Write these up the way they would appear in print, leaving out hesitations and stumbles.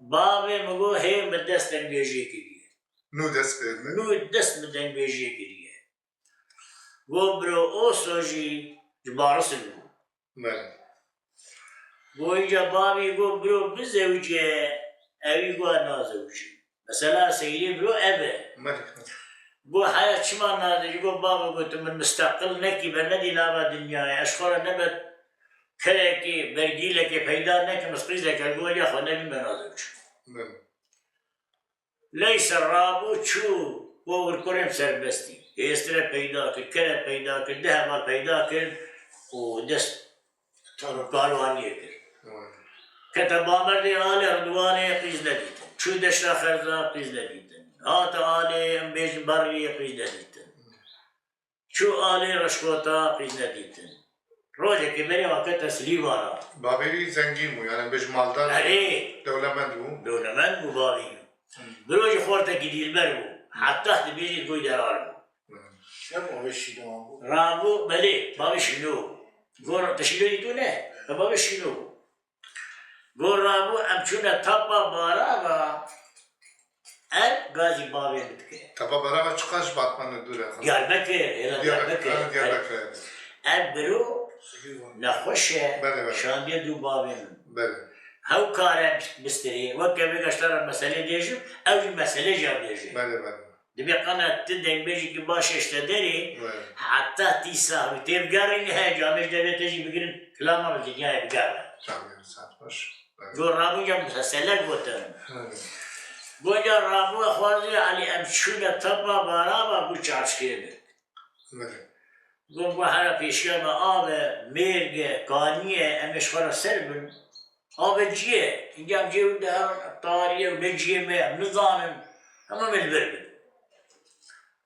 بابي مگو هی مدست دنبیجی کریه نو دست بيرمي نو دست دنبیجی کریه گو برو او سوجی جبارس بو بله گو اینجا بابی گو برو بزوجه اوی گو نازوجه مثلا سیلی برو اوه ملك گو حیات چما نازوجه گو بابا گو تو من مستقل نکی بر ندی نابا دنیای اشخار نبت كلكي برجيلك فيدا نك مسقيزك الجول يا خو نبي منازوج بله ليس الرابو شو هو الكريم سربستي يستر فيدا كلا فيدا كده فيدا ودست قالوا عنيك كتب عمر دي آل أردواني قيز لديت شو دشرا خرزا قيز لديت هات آل أمبيج بري قيز لديت شو آل رشوتا قيز لديت روزه که بری وقت تسلیم آرا بابی زنگین بود یعنی بهش مالدار دولمند بود دولمند بود بابی بروج خورده که دیلبر بود حتی بیشتر گوی درار بود نه بابی شیلو بود رابو بله بابی شیلو گور تشیلو دیدو نه بابی شیلو گور رابو امچونه تپا بارا و گازی بابی بتکه تپا بارا و چقدرش باتمن دوره دیاربکر دیاربکر برو نخوشه شاندی دو بابی بله هاو کاره بستری وقت بگشتر مسئله دیجم اوی مسئله جاب دیجم بله بله دبی قنات تدنگ بیشی که باش اشتداری حتی تیسا و تیبگاری نه جامش دبی تجی بگیرن کلاما بزیگای بگاره جامعه سات باش جو رابو جام مسئله گوتن گویا رابو خوازی علی امشون تبا بارابا بو چارشکیه بله گو هر پیشگاه آب میرگه کانیه امش خورا سر بن آب جیه اینجا هم جیه ده تاریه و بجیه می نظامم همه ملبر بن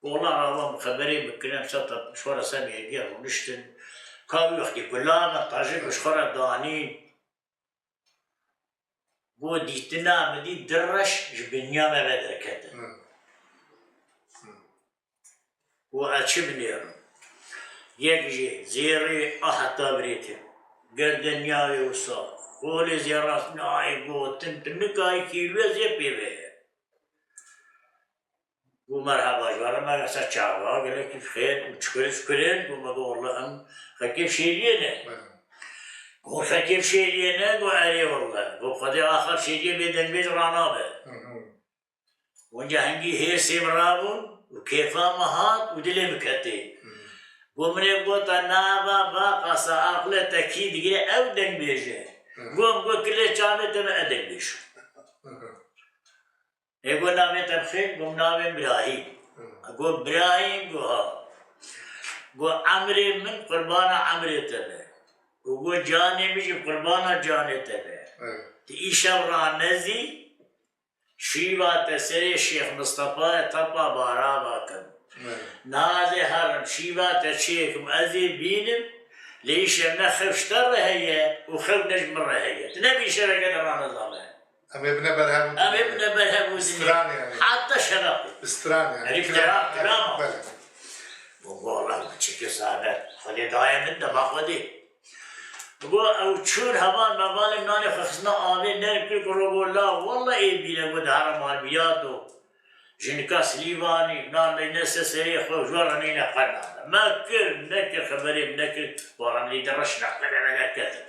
والله رابا خبری بکنم سطح مشخورا سمیه گیه و نشتن کاوی وقتی کلاما تاجه مشخورا دانین گو دیتنا مدی درش جبنیا مبادر کتن و اچه بنیرم یک جی زیری آهتا بریتیم گردنیاوی وسا خولی زیراست نای گوتن تنکای کیلوی زی پیوه گو مرحبا جوارا مگه سا چاوا گله کیف خیر شکرین گو مگو والله ام خکیف شیریه نه گو خکیف شیریه نه گو علی والله گو خدای آخر شیریه بیدن بیز رانا به ونجا هنگی هیسیم رابون و کیفا مهات و دلی مکتی گمره گوتا نابا با قصا عقل تکید گیره او دنگ بیجه گم گو کلی چامه تم ادنگ بیشو گو نامه تبخیر گم نامه براهیم گو براهیم گو ها گو عمری من قربانا عمری تبه گو جانی میشه قربانا جانی تبه تی ایشب را نزی شیوا تسری شیخ مصطفی تپا بارا باکن نازي هرم شيبات الشيخ مأذي بينم ليش نخفشتر هي وخف نجم هي تنبي شركة رانا ظلام أم ابن برهم أم ابن برهم استران يعني حتى شرقي استران يعني كلام بله والله تشكي صابر خلي دايم من ده باخدي بقول أو شون همان مبالغ ناني خصنا آمين نركل كروه لا والله إيه بينا ودهار مال بياتو جنكا سليفاني نار نسى سريع خو جوراني نقلنا ما كل نكر خبري بنكر وراني درشنا قلنا كذا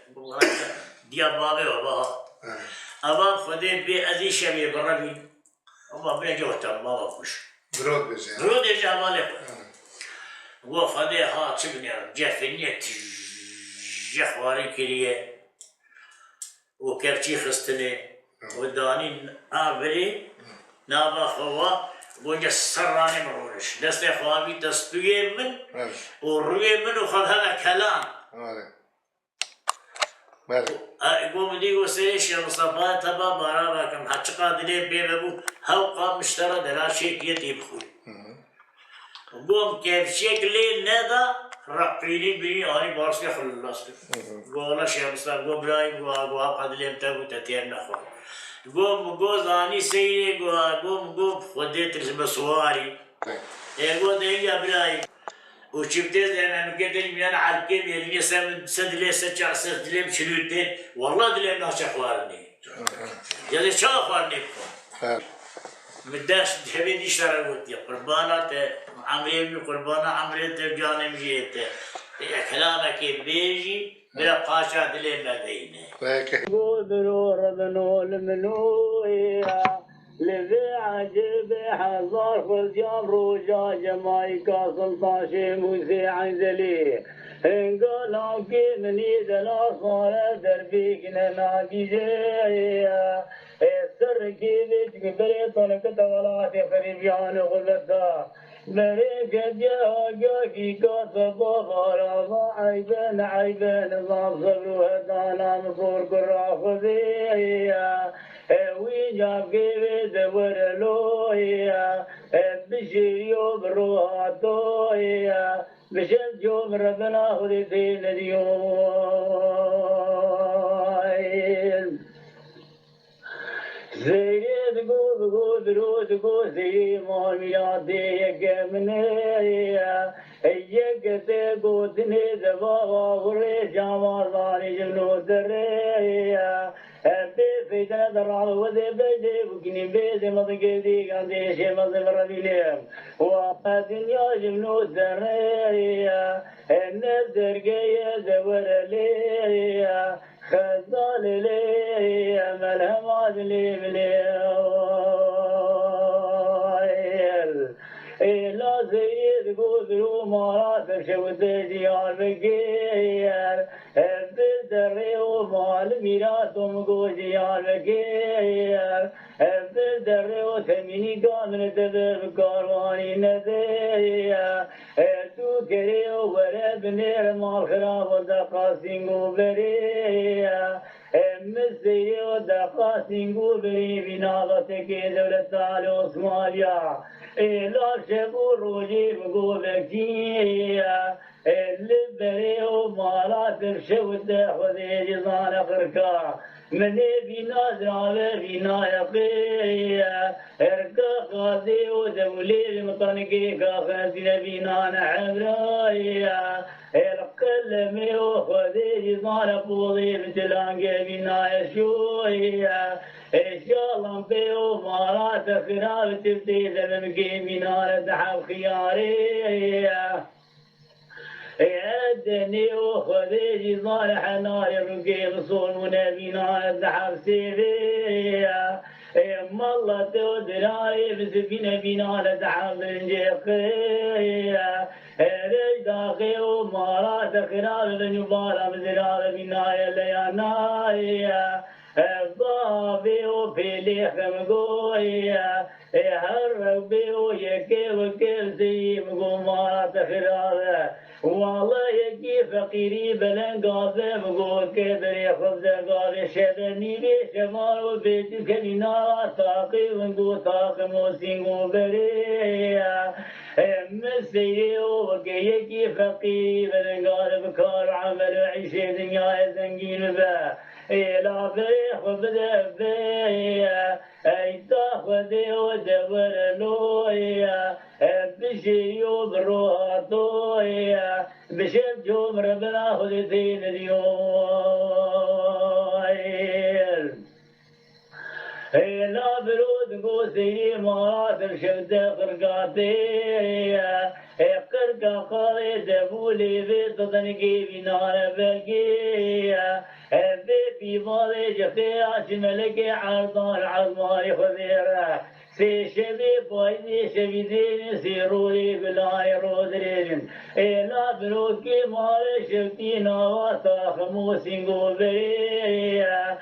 ديا بابي وبابا أبا خدي بي أذي شبي بربي أبا بيجوت ما بفوش برود بيجي برود يجي بالي هو خدي ها تبني جفنيت جخواري كريه وكرتي خستني وداني أبري نابا خوا بونجا سراني مرونش دست خوابي دستوي من وروي من وخذ هذا كلام قوم دي وسيش يا مصطفى تبا بارا كم حقا دلي بيبو هاو قام مشترى دلا شيك يتيبخو قوم كيف شيك لي ندا رقيني بي اني بارسي خلاص قولا شيخ مصطفى قوم براي قوا قد لي متو تتير نخو قوم زاني سيري قوم خديت المسواري يقول دينجا براي وشفتيز انا مقدر من انا على الكيم يعني سد لي سجع سد لي بشلوتين والله دلي ناشخوارني يلي شافر نبكم خير مداش تحبي دي شراوت يا قربانات عمري قربانا عمري تجاني مجيت كلامك بيجي بلا قاشا دلي ما بينه هيك قدروا ربنو المنوية لذي عجب حضر خزيان روجا جمايكا سلطان شموسي عنزلي انقلوا كمني دلا صالة دربيك ننادي جاية السر كيبت قبريطن كتغلات خريبيان غلطا بريك جاكي كاسب غرابا عيبان عيبان نظام صبر وهدانا مصور قرا خذية وين جاب كيبت ورلوية بشيو بروها توية بشل جوم ربنا خذيتين اليوم زيد قود رود قود زي مامياتي يكمنيا يكتي قود نيزبا غوري جامالاني جنو دريا في تندرع وذي بيدي بكني بيدي مضيقيدي قاندي شي مضي مرابيليم وقا دنيا جنو دريا النبدر قيا زور ليا خزال لي ملهم لي مليل لا زيد قدروا مرات شوت ديال بكير بدري ومال ميراتهم قوجيال بكير بدري وثميني كامل تذب كارواني نذيا تو كري ولا بنير مال خراب ودقاسين قبريا مسيري ودقاسين قبري بناغتك دولة على عثمانيا لا شبو روجي بقوبكيا اللي ومالا ترشوت خذي جزان خركا مني بنا زرابة بنا يقيا اركا قاضي ودولي المطنقي كاخذي بنا نحبرايا القلمي وخذي جزان بوضي بتلانقي بنا يشويا إن شاء الله بيو مارات خراب تبتي زمنكي بنا ندحب خياري يدني وخذي صالح نار الرقيب صون بنا ندحب سيفيا ما الله تودراري بسفينة بنا ندحب نجيقيا رجاقي ومارات خراب بنجبارة بزرار بنا يليانايا الضابي وفيلي خمقويا هربي ويكي وكل زي مقومات خرابة والله يكي فقيري بلن قاضي مقول كبري خبز قاضي شبني بي شمال وبيتي كبنا طاقي ونقو طاقي موسين وبريا مسيري وكي فقيري بلن قاضي بكار عمل وعيشي دنيا زنجين با لا بريخ وبدفيا اي تاخذي ودور لويا بشيو بروها طويا بشل جوم ربنا خذتين اليوم لا برود قوسي مرات الشمس قرقاتي قرقا قاري دبولي بيت تنقي بنار بلقيا في مالي جفي عشملكي عرضان عظماني خذيرة سي شبي بايدي شبي دين سيرولي بلاي رودرين لا بروكي مالي شفتي نواتا خموسين قوبريا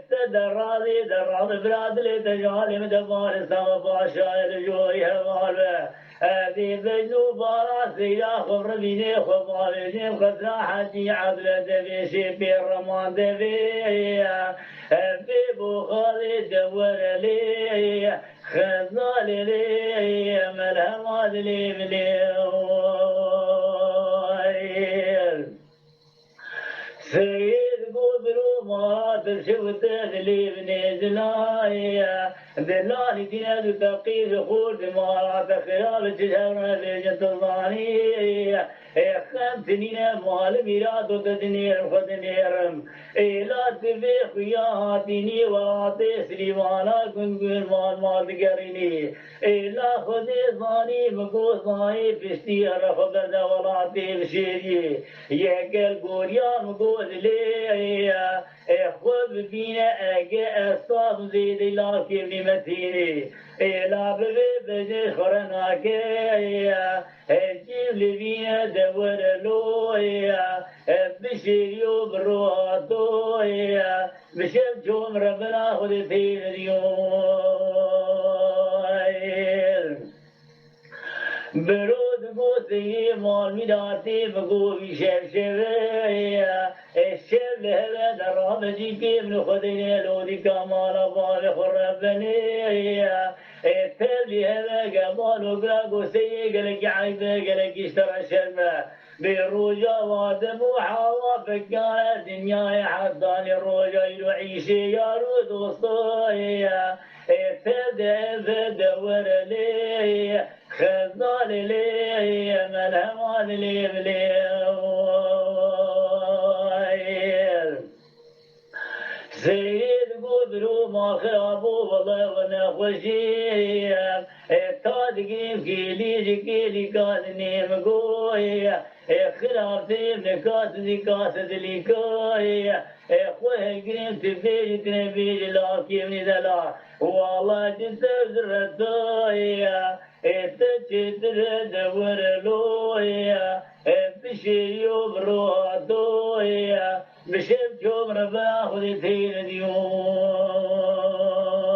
تدرادي دراد براد لي تجالي مدبار سما باشا الجوي هوالبه هذه بجنوبارا سيلا خبر بيني خبالي خزرا حجي عبد دبيشي في الرمان دبيا في بخاري دور لي خزال لي ملهم لي مليل سيد قبرو ما تشوت لي بنزلايا دلالي دينا تقيد خود ما خلال تجارة لجنة الظانية خمسنين مال ميراد ودنير خدنيرم لا تبيخ يا هاتيني ولا تسري وانا كن مال دقريني لا خدي ظاني مقو ظاني فستي رفض ولا تبشيري يقل قوريا مقو لي خذ بينا اجي اصاب زيد لا كيفني متيني لا ببي خرناك جيب لي بينا دور لويا بشيريو برواتويا بشم جوم ربنا خذ فين اليوم برود بوسي مال ميداتي بقو بشم شبيا الشب لهذا درام جيكي من خدين لودي كمال بال خربني التبلي هذا قبال وقاقو سيقلك عيبه قلك اشترى شرمه بالرجا وادم وحوافك كانت دنيا حضاني الرجا يعيش يا رود وصايا تبدأ بدور لي خذال لي ملهم لي بليل سيد قدرو ما خابو والله ونخوشيا تادقين كيلي كادني مقويا خلافي نكاس دليكايا خوه قريم تبيج تنبيج لاكي من ذلا والله تتبذر الدايا تجدر دور لويا بشيو برواتويا بشب جوم ربا خذتين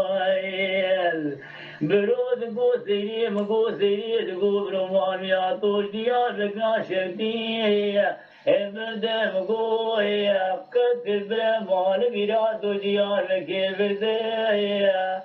ديوال برود قوسي مقوسي تقوب رمان يا طول ديارك ناشفتي ابدا مقويا قد بلا مال بيراد ديارك بردايا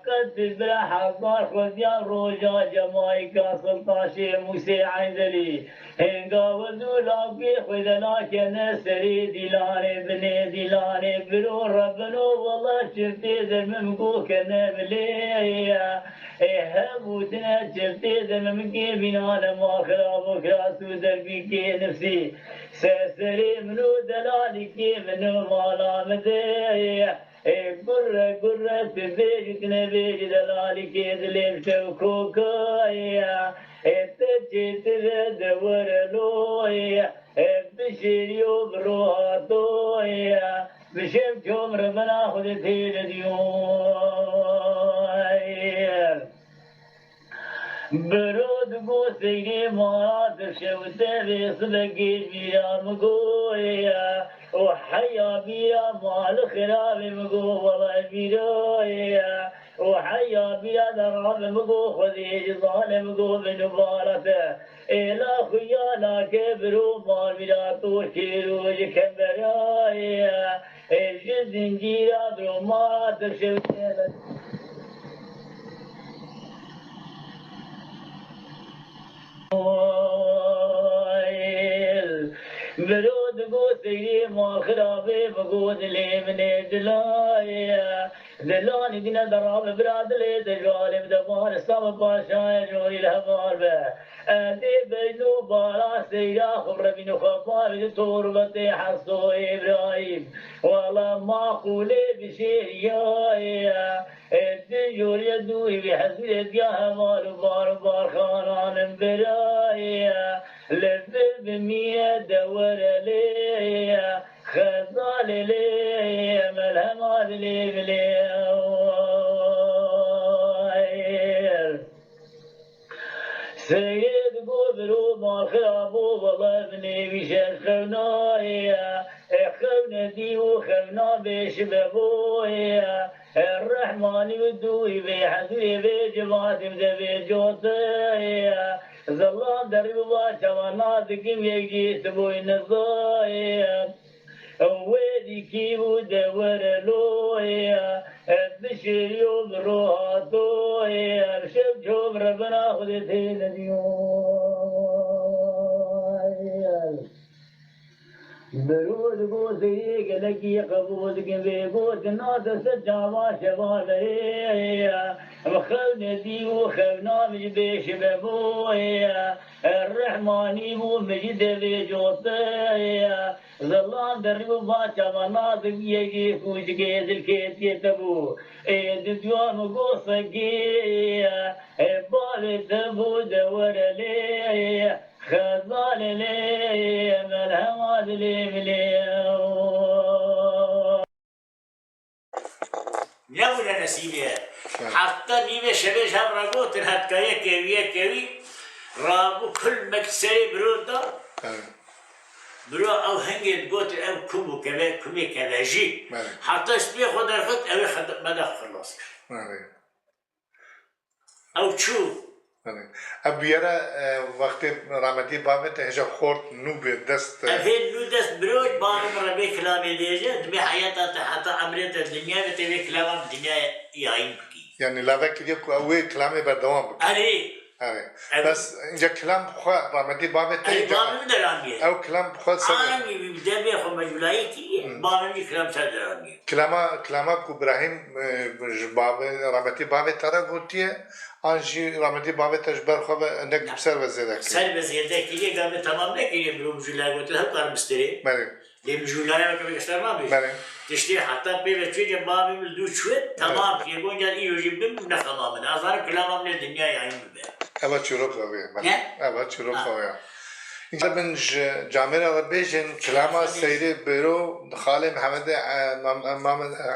قد بلا حضار خذ يا روجا جمايكا سلطاشي موسى عندلي هنگا وزولاقي خذ لك نسري ديلاني بني ديلاني برو ربنا والله شفتي ذممكو كنبليا هبوتنا شفتي ذممكي بنانا ما خرابك راسو دربيكي نفسي سسري منو دلالكي منو مالا مديا قرة تبيج تنبيج دلالك يدلم شوكوكايا تجي تدور لويا بشيريو برواتويا بشم جمر منا خذتين ديوم برود بوسيني مراد شوته بيصبقي بيا مقويا وحيا بيا مال خراب مقو والله بيرويا وحيا بيا دراب مقو خذيج ظالم مقو من مبارته إلا خيالا كبرو مال بيا توشيرو يكبرايا الجد نجيرا برو مراد شوته برود قوسي ما خرابي بقود لي من دلايا دلاني دينا دراب براد لي دجالي بدبار السما باشا جوري الهبار به أدي بينو بارا سيا خبر بينو خبار توربتي حسو إبراهيم والله ما قولي بشيريا الدجوري دوي بحسبي يا همار بار خانان برايا لذب بمية دور ليا خزال ليا ملهم لي بليل سيد قبرو ما خابو والله ابني بشان خونايا خونا دي وخونا بشبابويا الرحمن يدوي بحدوي بجماعة مدبي جوطيا ظلام درب باشوانا دكم يجي سبوي نزايا ويدي كيبو دور لويا بشيريو بروحاتويا بشب جوم ربنا خذتين اليوم برود بوزي لكي قبوز بيقود نادس الجامع شبابي وخلنا دي وخلنا مجبيش بابوي الرحماني ومجد بجوطي ظلان دربو باچا مناطق يجي كوش جيز الكيت يتبو ديوان وقوصكي بال تبو دور لي خزال لي ملهمات لي مليو يا ولا نسيبي حتى نيمة شبيش هم رقوت هات كيوي رابو كل مكسري برودا برو او هنگی گوت او کومو کمی کلاجی حتی اسپی خود درخت اوی خد مده خلاص او چو ابیاره وقتی رحمتی بابت هجا خورد نو به دست افین نو دست بروج بانم ربی کلامی دیجه دمی حیاتا حتی امریت دنیا و تیوی کلامم دنیا یایم بکی یعنی لاوه کلیه که اوی کلامی بردوام بکی بس اینجا کلام بخواه رحمتی بابت ای بامم درانگیه او کلام بخواه سر آنگی دمی خو مجولایی کیه بامم کلام سر درانگیه کلاما کو ابراهیم باب رحمتی بابت ترا گوتیه آنجی رحمتی بابت تجبر خواه اندک سر وزیده سر وزیده کیه گامی تمام نکیه برو مجولایی گوته هم کار مستری دی مجولایی رو کمی کشتر ما بیش تشتی حتی پیوه چوی جب بامم دو چوید تمام کیه گون جد ایو جیبیم نخمامن آزار کلامم نه دنیا یایم ببه اول چروک رویه اول چروک رویه اینجا من جامعه را بیشن کلاما سیری برو خاله محمد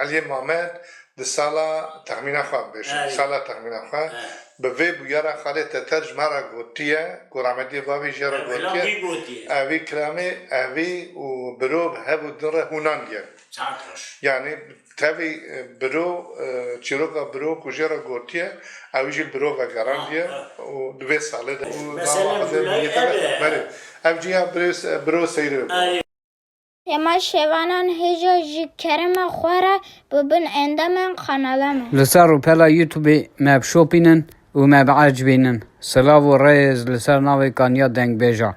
علی محمد ده سالا تخمینه خواه بیشن سالا تخمینه خواه به وی بویارا خاله تترجمه را گوتیه گرامدی بابی جرا گوتیه اوی کلامه اوی و برو هفو دره هونان گیر یعنی تابی برو چیروکا برو کجرا گوتیه اویجل برو و گراندیه و دوی ساله ده مثلا جولای بله اوجیا برو سیره اما شوانان هجا جی کرم خوره ببن اندامن خانالامه لسر و پلا یوتیوب ماب شوپینن و ماب عجبینن سلاو و ریز لسر ناوی کانیا دنگ بیجا